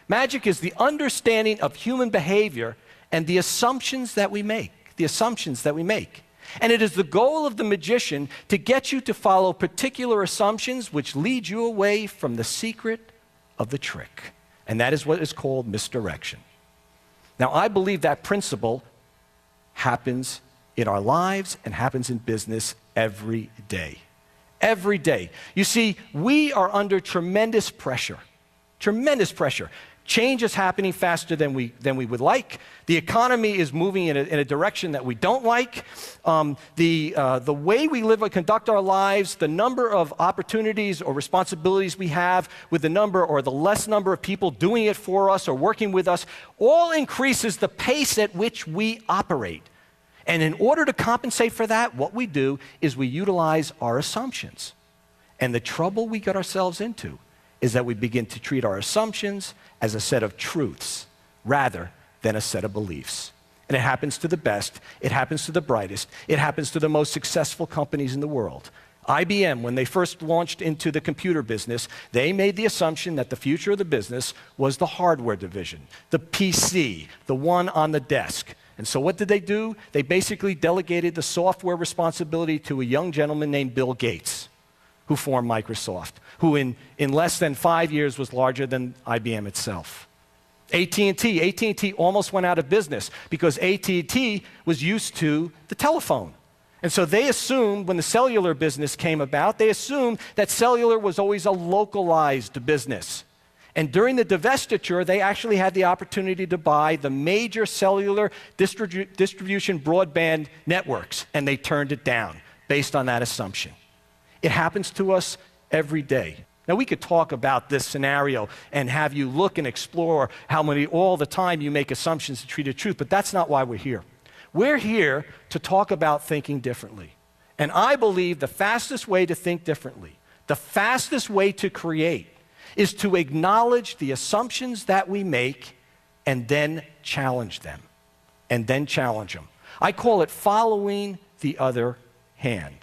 Magic is the understanding of human behavior and the assumptions that we make. And it is the goal of the magician to get you to follow particular assumptions which lead you away from the secret of the trick. And that is what is called misdirection. Now, I believe that principle happens in our lives and happens in business every day. Every day. You see, we are under tremendous pressure. Tremendous pressure. Change is happening faster than we would like. The economy is moving in a direction that we don't like. The way we live and conduct our lives, the number of opportunities or responsibilities we have with the number or the less number of people doing it for us or working with us, all increases the pace at which we operate. And in order to compensate for that, what we do is we utilize our assumptions. And the trouble we get ourselves into is that we begin to treat our assumptions as a set of truths rather than a set of beliefs. And it happens to the best, it happens to the brightest, it happens to the most successful companies in the world. IBM, when they first launched into the computer business, they made the assumption that the future of the business was the hardware division, the PC, the one on the desk. And so what did they do? They basically delegated the software responsibility to a young gentleman named Bill Gates, who formed Microsoft, who in less than 5 years was larger than IBM itself. AT&T almost went out of business because AT&T was used to the telephone. And so they assumed, when the cellular business came about, they assumed that cellular was always a localized business. And during the divestiture, they actually had the opportunity to buy the major cellular distribution broadband networks, and they turned it down based on that assumption. It happens to us every day. Now, we could talk about this scenario and have you look and explore how many all the time you make assumptions to treat it truth, but that's not why we're here. We're here to talk about thinking differently. And I believe the fastest way to think differently, the fastest way to create, is to acknowledge the assumptions that we make and then challenge them. I call it following the other hand.